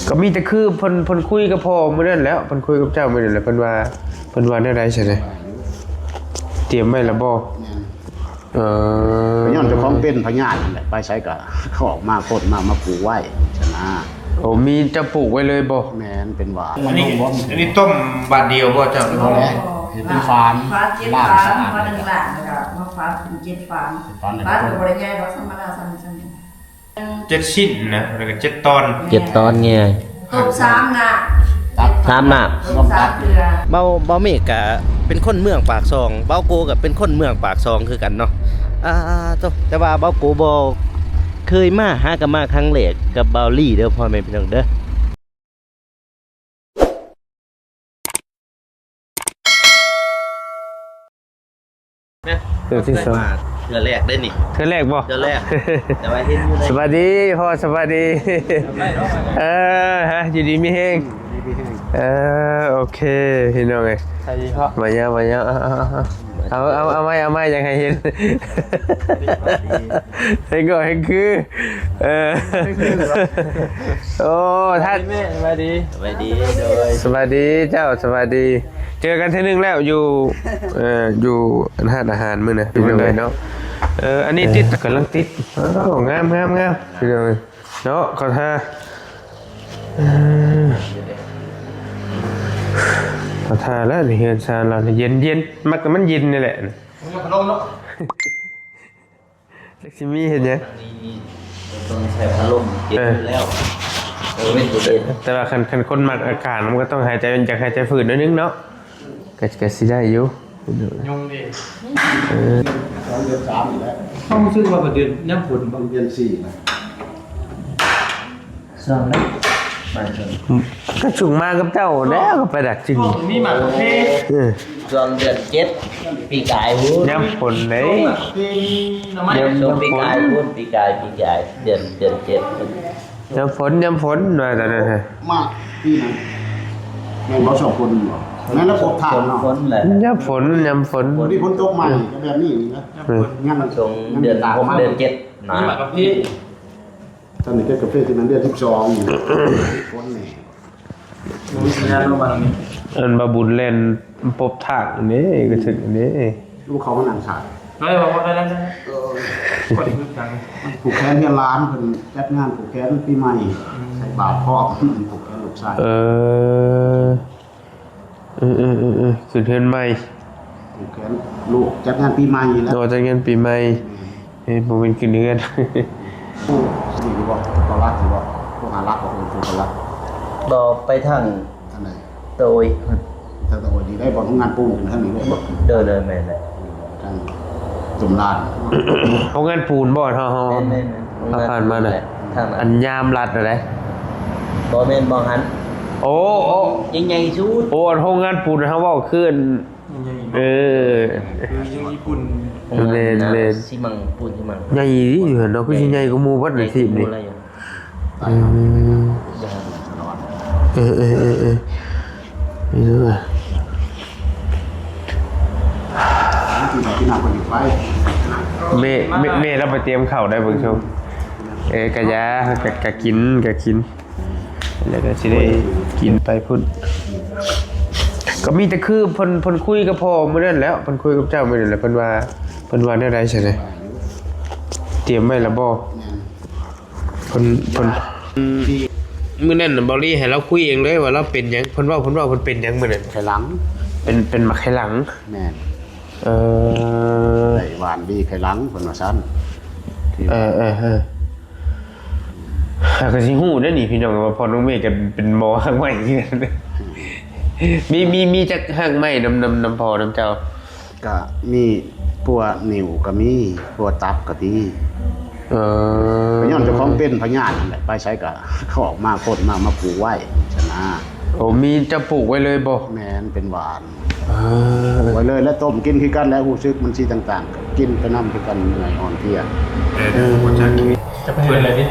ก็มีแต่คือเพิ่นคุยกับพ่อมื้อนั้นแล้วเพิ่นคุยกับเจ้ามื้อนั้นแหละเพิ่นว่าแนวใดใช่ไหมเตรียมไว้แล้วบ่ย้อนเจ้าของเป็นพญานั่นแหละไปใช้ก็เขาออกมาโคตรมาปลูกไว้ชนะโอ้มีจะปลูกไว้เลยบ่แม่นเป็นหวานอันนี้ต้มบาทเดียวบ่เจ้าบ่แล้วเป็นฟาร์มล่างสะอาดนึงล่างนะครับมาฟาร์ม7ฟาร์มฟาร์มก็บ่ได้ใหญ่ดอกธรรมดาซั่น7ชิ้นนะแล้วก็7ตอน7ตอนไงต้ม3น่ะ3น่ะ3เดือเบาเมฆก็เป็นคนเมืองปากซองเบาโกก็เป็นคนเมืองปากซองคือกันเนาะแต่ว่าเบาโกบ่เคยมาหากันมาครั้งแรกกับเบาลี่เด้อพ่อแม่พี่น้องเด้อเทื่อที่2เทื่อแรกได้นี่เทื่อแรกบ่เทื่อแรกแต่ว่าเห็นอยู่สวัสดีพ่อสวัสดีฮะอยู่ดีมีแฮงโอเคพี่น้องเอ้ยสวัสดีพ่อมาเยอะเอาไม่ยังให้เห็นให้ก็ให้คือโอ้ท่านสวัสดีโดยสวัสดีเจ้าสวัสดีเจอกันทีนึงแล้วอยู่อาหารมื้อน่ะพี่น้องเนาะอันนี้ติดกำลังติดงามพี่น้องเนาะขอท่าขอท่าแล้วเฮือนซานเราเย็นมักมันเย็นนี่แหละมันพัดลมเนาะเล็กซิมี่เห็นยังต้องใช้พัดลมเย็นแล้วเป็นตัวเย็นแต่ว่าคันคนมักอากาศมันก็ต้องหายใจเป็นจากหายใจฝืดนิดนึงเนาะก็สิได้อยู่ยงดิเดือน3อีกแล้วเขาชื่อว่าเดือนน้ำฝนบางเดือน4นะ2แล้วก็ฉุงมากับเจ้าแล้วก็ไปดักจริงมีหมากเพ2เดือน7ปีกายพูดย้ำฝนเลยปีกายพูดปีกายเดือน7ย้ำฝนมาแต่นั้นฮะมากพี่นั้นแม่งเขาชอบคนบ่นั่นแล้วพบทางเนาะย้ำฝนนี่ฝนตกใหม่แบบนี้นะงั้นมันส่งเดือน6เดือน7มีหมากเพตอนนี้ก็กาแฟที่นั้นเดือน12อยู่คนนี่มีสัญญาณลงมาตรงนี้อันบาบุญเล่นปบถากนี่ก็ถึงนี่ลูกเขามันหนังฉากบอกว่าได้คนที่พึ่งทางผูกแขนเงินล้านเพิ่นจัดงานผูกแขนปีใหม่ใส่บาตรพ่อผูกแขนลูกชายคือเทือนใหม่ผูกแขนลูกจัดงานปีใหม่แล้วจัดงานปีใหม่ผมเป็นกินเดือนสิริบอกตรักหรือว่าพวกหารักของคุณตรักบ่ไปทางอันไหนโดยทางตะวันดีได้บ่ทำงานปูนทางนี้บ่เดินแม่นแหละทางจุ่มลานโรงงานปูนบ่เฮาผ่านมาน่ะอันยามรัดอะไรบ่แม่นบ่หันโอ้ใหญ่ๆสุดโอ้โรงงานปูนเฮาเว้าขึ้นญี่ปุ่นเล่นสิมังปูนสิมังใหญ่อยู่เนาะคือสิใหญ่กว่าหมู่บัดในทีมนี่นี่ด้วยที่นำคนอยู่ไปเมเราไปเตรียมข้าวได้เบิ่งชมกะยากะกินแล้วก็สิได้กินไปพุ่นก็มีแต่คือเพิ่นคุยกับพ่อมื้อนั้นแล้วเพิ่นคุยกับเจ้ามื้อนั้นแหละเพิ่นว่าแนวใดใช่ไหมเตรียมไว้แล้วบ่เพิ่นมื้อนั้นน่ะบ่ลี่ให้เราคุยเองเลยว่าเราเป็นหยังเพิ่นเพิ่นเป็นหยังมื้อนั้นไขหลังเป็นมักไขหลังแม่นไขหวานดีไขหลังเพิ่นว่าซั่นก็สิฮู้ได้นี่พี่น้องว่าพ่อน้องเมฆก็เป็นหมอหักไม้คือกันมีจักหักไม้นำพ่อนำเจ้าก็มีปัวนิ้วก็มีปัวตับก็ดีย้อนเจ้าของเป็นพญานั่นแหละไปใช้ก็เขาออกมาโคตรมาปลูกไว้ชนะโอ้มีจะปลูกไว้เลยบ่แม่นเป็นหวานไว้เลยแล้วต้มกินคือกันแล้วรู้สึกมันสิต่างๆกินไปนำคือกันเหนื่อยอ่อนเพลียจะไปเฮ็ดอะไรดิ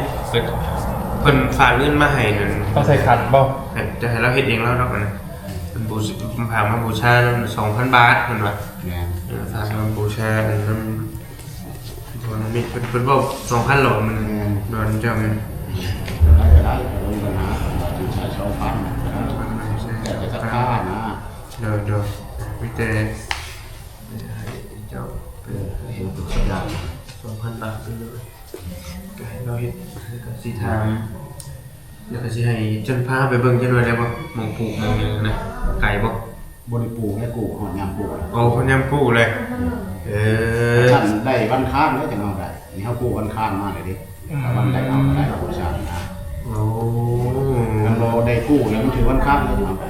เพิ่นฝากเงินมาให้นั่นต้องใส่ขันบ่จะให้เราเฮ็ดเองแล้วเนาะนะเพิ่นพามาบูชา 2,000 บาทเพิ่นว่าฝากมาบูชานั่นคนมีเพิ่นบอก 2,000 หลอดมันโดนเจ้าแม่น แต่เจ้าเป็นเห็นเป็นสัญญาณ2,000 บาทไปเลยก็ให้เราเห็นแล้วก็สิถามแล้วก็สิให้จนพาไปเบิ่งจังหน่อยได้บ่หมองปลูกหมองหยังนะไก่บ่ บริปูและกูหอดยำปู โอ้เพิ่นยังปลูกเลยท่านได้วันค้านแล้วจะเอาได้นี่เขากูวันค้านมาเลยดิวันได้เอาได้เอาชาตินะ โอ้ ถ้าเราได้กู้แล้วมันถือวันค้านแล้วจะเอาได้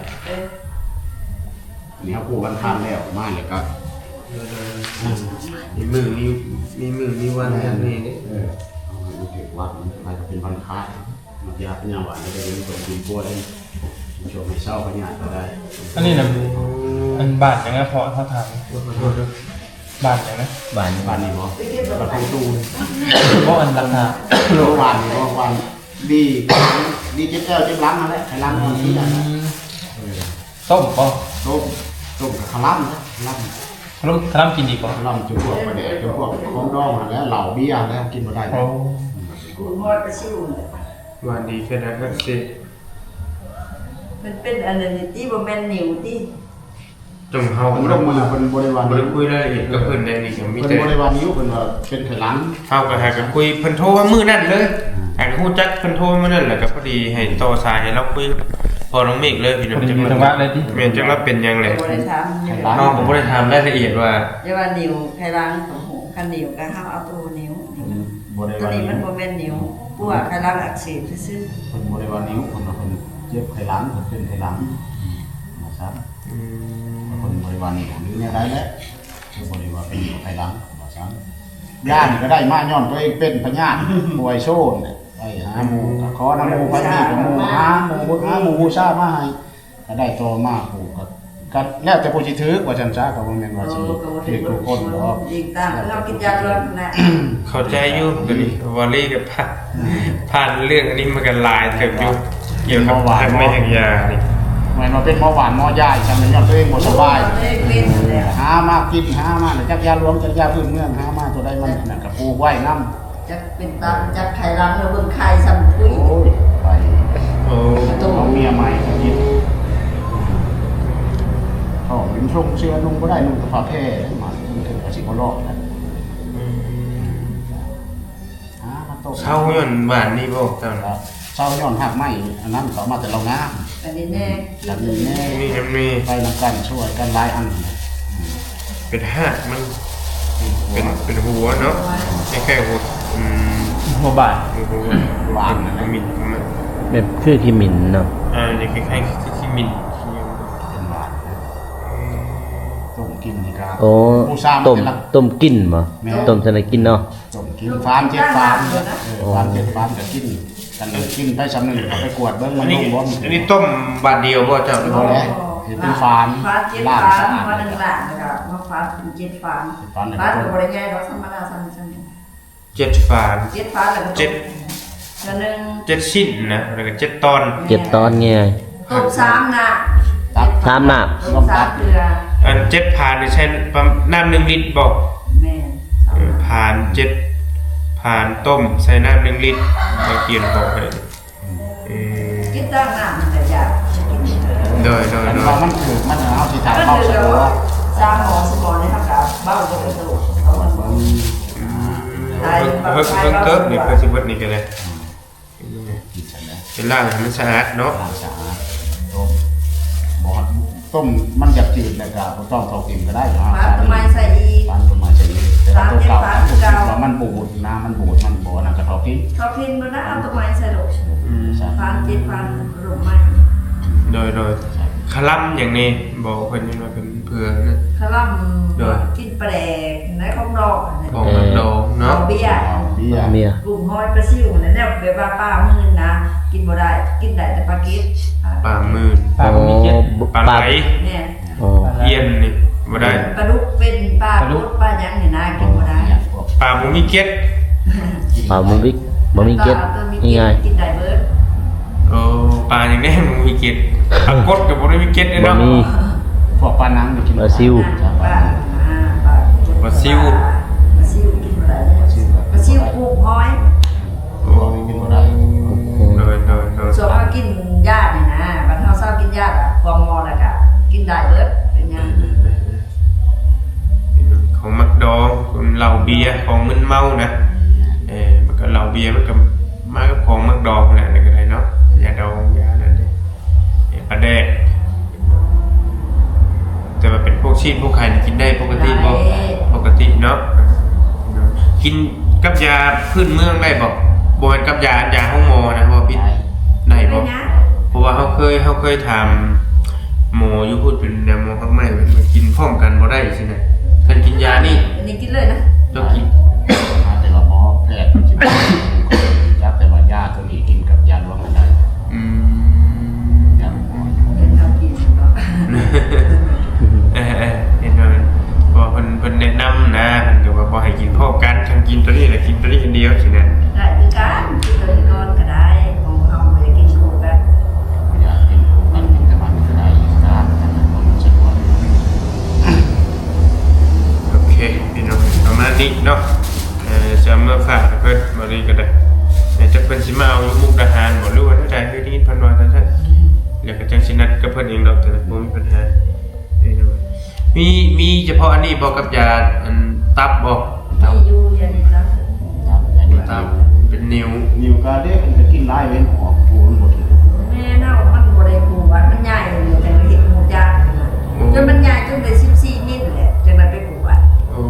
นี่เขากูวันค้านแล้วมาเลยก็ มีมือมีวันอย่างนี้นี่ เอาไปเก็บวัดมันอาจจะเป็นวันค้านมันยากเป็นอย่างหวานจะได้เป็นคนดีกว่าได้ชมให้เศร้าพญาก็ได้ อันนี้นะอันบาทอย่างนี้พอเขาถาม ขอโทษด้วย บาทอย่างนี้ บ้าน บ้านนี้บ่บ้านของตูน เพราะอันราคา โลวานนี่บ่วานดีดีเจ็บแก้วเจ็บหลังนั่นแหละให้หลังมันที่นั่นนะ ต้มป่ะ ต้มกับขลังนะขลัง ขนมกินดีป่ะ ขลังจุพวกประเดี๋ยวจุพวกของดองแล้วเหล่าเบียร์แล้วกินบ่ได้ โอ้ กูมอยไปซิ่วเลย วันดีแค่นั้นก็สิ มันเป็นอันนั้นที่บ่แม่นนิ้วที่ จงเฮา ผมลงมือเป็นบริวาร บ่ได้คุยรายละเอียดกับเพิ่นได้นี่ก็มี เป็น แต่ บริวารนิ้วเป็นว่าเป็นไขลัง เฮาก็หากันคุยเพิ่นโทรมามื้อนั้นเลยหากฮู้จักเพิ่นโทรมานั่นแหละก็พอดีให้ต่อสายให้เราคุยพอน้องเมฆเลยพี่น้อง พอดีมีจังหวะเลยที่ แม่นจังว่าเป็นหยังแหละ บ่ได้ถามนิ้ว น้องผมบ่ได้ถามรายละเอียดว่า อย่าว่านิ้วไขลังของหูคันนิ้วก็เฮาเอาตัวนิ้ว บริ ตัว วาร นี้มัน นิ้ว บ่แม่นนิ้วปวดไขลังอักเสบซื่อ เป็นบริวารนิ้วคนละคนเจ็บไขลังคนเป็นไขลังนะครับคนบริวารนิ้วนิ้วเนี่ยได้แล้วคือบริวารเป็นนิ้วไขลังนะครับย่านก็ได้มาย้อนตัวเองเป็นพญาป่วยโชนไปหาหมูขอน้ำหมูไปนี่กับหมูหาหมูบูชามาให้ก็ได้ตัวมาผูกก็แล้วแต่ผู้สิถือกว่าจันจ้าก็บ่แม่น ๆ ว่า โอ้ สิ ก็บ่ ถื ได้ อทุกคนหรอก ยิงตามเรากินยาลดนะ เข้าใจอยู่ตัวนี้วอลลี่กับผ่านเรื่องอันนี้มากันหลายเติบอยู่เกี่ยวกับทางแม่แห่งยานี่ เหมือนว่าเป็นหมอหวานหมอยายจำเป็นยอดตัวเองบ่สบาย ได้เป็นแล้ว หามากินหามาจักยาหลวงจักยาพื้นเมืองหามาตัวใดมันนั่นก็ปลูกไว้นำ จักเป็นตามจักไขลังแล้วเบิ่งไข่ซ้ำคุย โอ้ยไป โอ้ เอาเมียใหม่ก็กินท้องเป็นช่วงเชื้อนุ่งบ่ได้นุ่งกระเพาะแท้มาถึงก็สิบ่รอดนะมาตก เช่าย่อนบ้านนี่บ่เจ้า ครับเช้าย้อนหักไหมอันนั้นเขามาแต่เรางาม อันนี้แน่ แบบนี้แน่ มี ไปนำกันช่วยกันหลายอันนะ เป็นหากมันเป็นหัวเนาะแค่หัวหัวบาท หัว หวานนะ มิน แบบคือขี้หมิ่นเนาะ นี่คล้ายๆที่มิน เป็นหวานนะต้มกินนี่ครับ โอ้ ผู้สร้าง ต้ม แต่ละ ต้มกินบ่ต้มสนกินเนาะ ต้มกินฟาร์มเจ็ดฟาร์มฟาร์มเจ็ดฟาร์มก็กินกันเลยกินไปสำนึกเอาไปกวดเบิ่งมั อั น นนี้ นุ่มบ่ อันนี้ต้มบาทเดียวบ่เจ้า พอแล้วเห็นเป็นฟาร์ม ฟ้าเจ็ด ล่าง ฟ้า สะอาด ฟ้า เลย หนึ่ง ครับ หลังนะครับมาฟ้าเป็นเจ็ดฟ้า ฟ้าหนึ่ง ฟ้าตัวบริใหญ่เราธรรมดาซ้ำ 7 ฝาน เจ็ดฟ้าแล้วก็ เจ็ด ตัวหนึ่ง 7ชิ้นนะแล้วก็7ตอน 7 ตอนไง ต้มสามน่ะ สามน่ะ ต้มสามเกลือ อัน7ผ่านนี่ใช้น้ำ1 ลิตรบ่ แม่สาม ผ่าน7ผ่านต้มใส่น้ำ1 ลิตรเราเขียนบอกให้ กินตั้งน้ำมันจะยากกิน โดย อันว่ามันคือมันเอาสิถาม ก็ เข้า คือ ส เรา มอง สร้างหมอสมองในทางการเบ้าจะกระโดดเขามันบอก เพิ่งเติบนี่เพิ่งสิเบิดนี่ก็เลย กินเสร็จแล้ว เป็นล่างให้มันสะอาดเนาะ ล้างสะอาดต้มบ่ต้มมันจะจืดเลยก็บ่ต้องเท่ากินก็ได้เนาะ ฟ้าทำไมใส่อีก ฟ้าต้นไม้ใส่อีกแต่ว่าตัวเก่าว่ามันบูดน้ำมันบูดมันบ่นั่นก็เท่ากิน เขาพินมันนะเอาต้นไม้ใส่ดอก ใช่ ฟ้าเจ็ดฟ้าหลุมไม้ โดยคลัมอย่างนี้บอกเพิ่นยังว่าเป็นเพื่อนะ ขล่ำกินปลาแดกในของดอก บอกแบบดอง ดอ เนาะ กเบี้ย เอาเบี้ย เมีย กลุ่มห้อยปลาซิวนั่นแหละแบบว่าป้ามื่นนะ กินบ่ได้ กินได้แต่ปลากิด ป่ามือ ปลาบ่มีเจ็ด ปลาไหล เนี่ย อ๋อ เอียนนี่บ่ได้ ปลาดุกเป็นปลาดุกปลาหยังนี่นะกินบ่ได้ พวก ปลาบ่มีเกล็ด เปล่าบ่มีบ่มีเก็ด ตัวมี นี่ เก็ ไง ดกินได้เบิด โอ้ปลาอย่างนี้บ่มีเกล็ดปลากดก็บ่ได้มีเกล็ดเลย บ่ เนาะ มี พวกปลานังนี่กิน ปลาซิว ปลาปลา ปลาซิว ปลาซิวกินบ่ได้ปลาซิวปลูกห้อย โอ้โดย ส่วนมากินญาตินี่นะบัดเฮาเศร้ากินญาติอ่ะความงอแล้วก็กินได้เบิดเป็นหยัง บียร์ของมึนเมานะมันก็เหล้าเบียร์มันก็มากับของมักดองแหละนี่ก็ได้เนาะยาดองยานั่นเด้ปลาแดกแต่ว่าเป็นพวกชีสพวกไข่นี่กินได้ปกติบ่ปกติเนาะกินกับยาพื้นเมืองได้บ่บ่แม่นกับยาห้องหมอนะบ่พี่ได้บ่เพราะว่าเฮาเคยถามหมออยู่พูดเป็นแนวหมอข้างในมันกินพร้อมกันบ่ได้สินะท่านกินยานี่กินเลยนะต้องกินแต่ว่าหมอแพทย์สิยักแต่ว่ายาตัวนี้กินกับยารวมกันได้ยาหมอเห็นว่าบ่เพิ่นแนะนำนะเพิ่นก็ว่าบ่ให้กินพร้อมกันทั้งกินตัวนี้และกินตัวนี้อันเดียวสินะได้คือกันกินตัวนี้ก่อนก็ได้ของเฮาบ่ได้กินคู่กันอยากกินคู่กันกินแต่มันก็ได้ครับผมรู้สึกว่าโอเคพี่น้องประมาณนี้เนาะจะเมื่อฝากเพิ่นบ่ได้ก็ได้จะเพิ่นสิมาเอาอยู่มุกดาหารบ่รู้ว่าได้คือได้ยินเพิ่นว่าซั่นแล้วก็จังสินัดกับเพิ่นเองดอกแต่บ่มีปัญหามีเฉพาะอันนี้บ่กับยาอันตับบ่ตับอยู่ยานี่ตับตับเป็นนิ้วก็เด็กมันจะกินหลายเว้นออกปูนบ่ถึงแม่เนามันบ่ได้ปลูกว่ามันใหญ่เลยแต่เฮ็ดหมู่จ้าจนมันใหญ่จนได้14มิลแหละจังได๋ไปปลูกว่าโอ้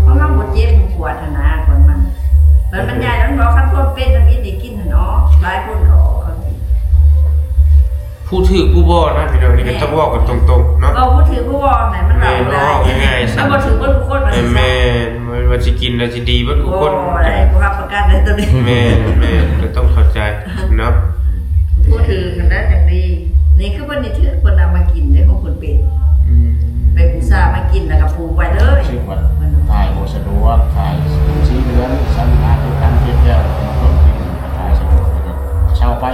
เพราะมันบ่เจ็บบ่ปวดนะก่อนมันใหญ่แล้วบ่คันคนเป็นอันนี้ได้กินเนาะหลายคนก็ผู้ถือผู้บ่นะพี่น้องนี่ก็ต้องเว้ากันตรงๆเนาะผู้ถือผู้บ่ไหนมันเอาได้ง่ายๆมันบ่ถือบ่ทุกคนแม่ว่าสิกินแล้วสิดีบ่ทุกคนได้บ่รับประกันเลยตัวนี้แม่ก็ต้องเข้าใจเนาะผู้ถือกันได้จังดีนี่คือเพิ่นนี่ถือเพิ่นเอามากินได้ของเพิ่นเป็นไปอุตส่าห์มากินแล้วก็ปลูกไว้เลยชื่อว่าถ่ายบ่สะดวกถ่ายสีเดือนสัญหาทุกการเก็บแล้วต้องกินถ่ายสะดวกเช่าไป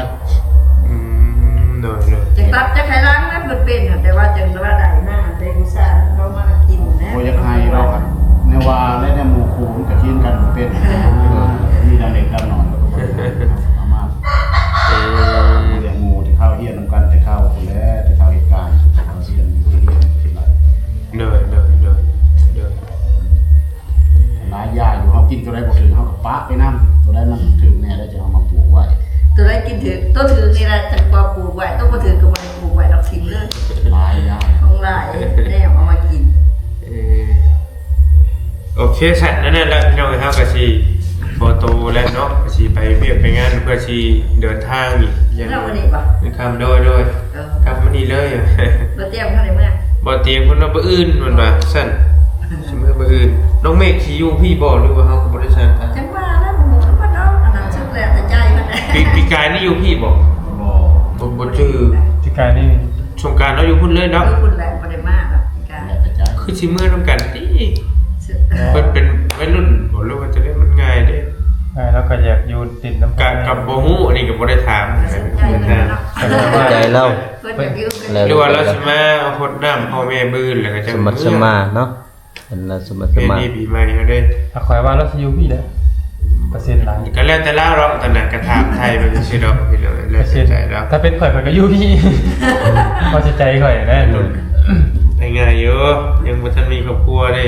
จะตัดจะไขล้างนะเพิ่นเป็นแต่ว่าจังว่าได้หน้าได้อุตส่าห์เรามากินนะบ่อยากให้เราครับในว่าและในหมู่คู่มันก็กินกันเป็นมีดังเด็กดังน้อยเอามาเรื่องหมู่ที่เข้าเฮียนนำกันแต่เข้าพุ่นแลที่เข้าเหตุการณ์เขาเสียนอยู่ที่เฮียนคิดหลายหลายอย่างอยู่เฮากินตัวใดบ่ถึงเฮาก็ปะไปนำตัวใดมันถึงแน่แล้วจะเอามาปลูกไว้ตัวได้กินถือตัวถือนี่แหละจังกว่าปลูกไว้ต้องมาถือกับมันปลูกไว้ดอกทิ้งเลยหลายอย่างของหลายแน่เอามากินโอเคสัตว์นั่นแหละพี่น้องครับก็สิโฟโต้แล้วเนาะก็สิไปเวียกไปงานเพื่อสิเดินทางอีกอย่างนี้ป่ะเป็นคำโดยครับมื้อนี้เลยบ่เตรียมเท่าไหร่มื้อบ่เตรียมเพิ่นบ่อื่นมันว่าซั่นสิมื้อบ่อื่นน้องเมฆสิอยู่พี่บ่หรือว่าเฮาก็บ่ได้ซั่นจังว่าแล้วบ่ฮู้ว่าเนาะอันนั้นสุดแล้วแต่ใจมันปีกายนี่อยู่พี่บ่บ่ชื่อปีกายนี่สงกรานต์เราอยู่พุ่นเลยเนาะพุ่นแหละบ่ได้มาแล้วปีกายคือสิมื้อนำกันติเพิ่นเป็นวัยรุ่นบ่รู้ว่าจะได้มันง่ายเด้แล้วก็อยากอยู่ติดน้ำกับบ่ฮู้อันนี้ก็บ่ได้ถามใจเราหรือว่าเราสิมาเอาคนน้ำพ่อแม่บื้นแล้วก็จังสมัครสมาเนาะอันนั้นสมัครสมานี่ปีใหม่เฮาได้ถ้าข่อยว่าเราสิอยู่พี่เด้เปอร์เซ็นต์หลายก็แล้วแต่ลาวเนาะตอนนั้นก็ถามไทยไปซื่อๆดอกพี่น้องแล้วแต่ใจเราถ้าเป็นข่อยก็อยู่พี่พอใจข่อยแน่นุ่นได้ง่ายอยู่ยังบ่ทันมีครอบครัวได้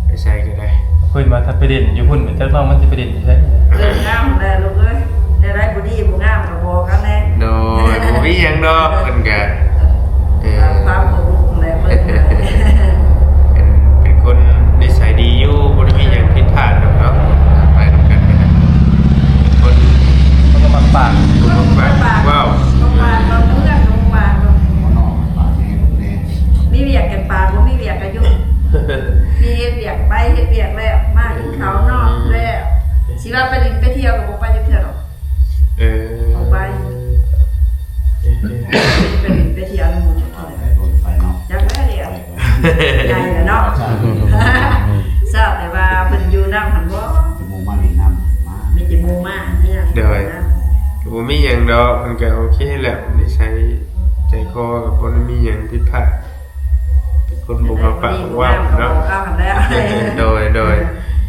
ไปใช้ก็ได้เพิ่นมาถ้าไปเด่นอยู่พุ่นจักน้องมันสิไปเด่นใช่งามแลลูกเอ้ยได้บ่ดีบ่งามก็บ่กันแน่โดยบ่มีหยังดอกเพิ่นก็ตามบ่รู้แลเพิ่นเป็นคนนิสัยดีอยู่บ่ได้มีหยังผิดพลาดดอกเนาะไปนำกันไปนะคนก็มักปากว้าวเราเมื่อลงมามีเวียกกันปากบ่มีเวียกก็อยู่มีเฮ็ดเวียกไปเฮ็ดเวียกแล้วมากินข้าวนอนแล้วสิว่าไปลินไปเที่ยวก็บ่ไปจักเทื่อหรอกบ่ไปไปเที่ยวหมู่จักเทื่อจักแม่เดียวใหญ่แล้วเนาะทราบแต่ว่าเพิ่นอยู่นำหั่นบ่จะหมู่มานี่นำมามีแต่หมู่มาเนี่ยเด้อก็บ่มีหยังดอกเพิ่นก็โอเคแหละนิสัยใจคอก็บ่ได้มีหยังผิดพลาดคนบ่มาปะว่าเนาะโดย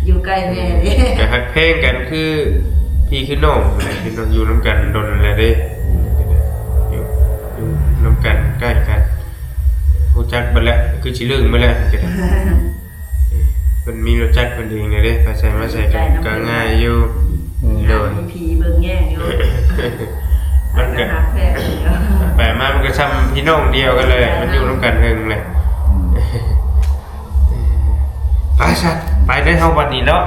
อยู่ใกล้แม่ดิก็ฮักเพลงกันคือพี่คือน้องอะไรคือน้องอยู่นำกันดนอะไรเด้อยู่นำกันใกล้กันฮู้จักบ่แล้วคือสิเรื่องบ่แล้วก็ได้ มันมีรสจัดคนเองเลยเด้ไปใส่มาใส่กันก็ง่ายอยู่โดย มีผีเบิ่งแย่งอยู่ มันก็ หาแพทย์เดียว ไปมามันก็ซ้ำพี่น้องเดียวกันเลย มันอยู่ร่วมกันหึงเลยไปสัตว์ไปได้เท่าวันนี้เนาะ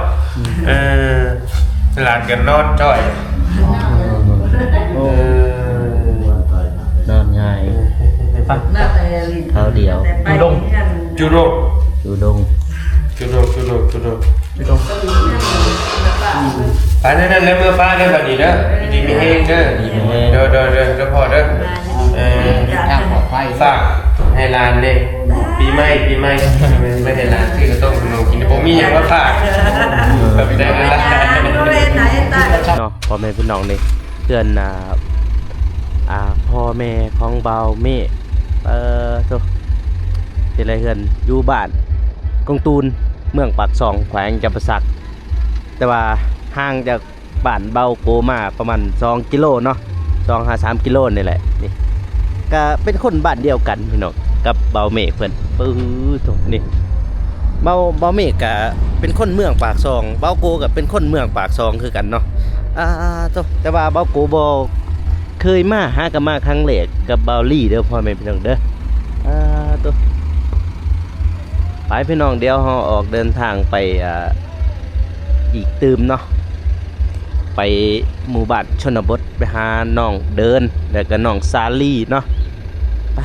หลานกันนอนจ่อย โอ้นอนง่าย น่าแต่ลิ้น เท้าเดียว แต่ไปกัน จูโร อยู่ดง จูโรจูโรจูโร ไม่ต้อง ไปนั่นแล้วเมื่อป้าได้วันนี้เด้อดีมีเฮงเด้อเด้อพอเด้อ ทางปลอดภัย ฝากให้ร้านเนี่ยปีใหม่ไม่ให้ร้านซื้อกระต้มขนมกินผมมีอย่างว่าฝากแบบได้เลยล่ะ เนาะพ่อแม่พี่น้องนี่เพื่อนพ่อแม่ของเบาเมฆโตเป็นไรเพื่อนอยู่บ้านกงตูนเมืองปากซองแขวงจำปาสักแต่ว่าห่างจากบ้านเบาโกมาประมาณ2 กิโลเนาะ2-3 กิโลนี่แหละนี่ก็เป็นคนบ้านเดียวกันพี่น้องกับเบาเมฆเพื่อนโตนี่เบาเมฆก็เป็นคนเมืองปากซองเบาโกก็เป็นคนเมืองปากซองคือกันเนาะโตแต่ว่าเบาโกบ่เคยมาหากันมาครั้งแรกกับเบาลี่เด้อพ่อแม่พี่น้องเด้อโตไปพี่น้องเดี๋ยวเราออกเดินทางไปอีกตืมเนาะไปหมู่บ้านชนบทไปหาน้องเดินแล้วก็น้องซาลี่เนาะไป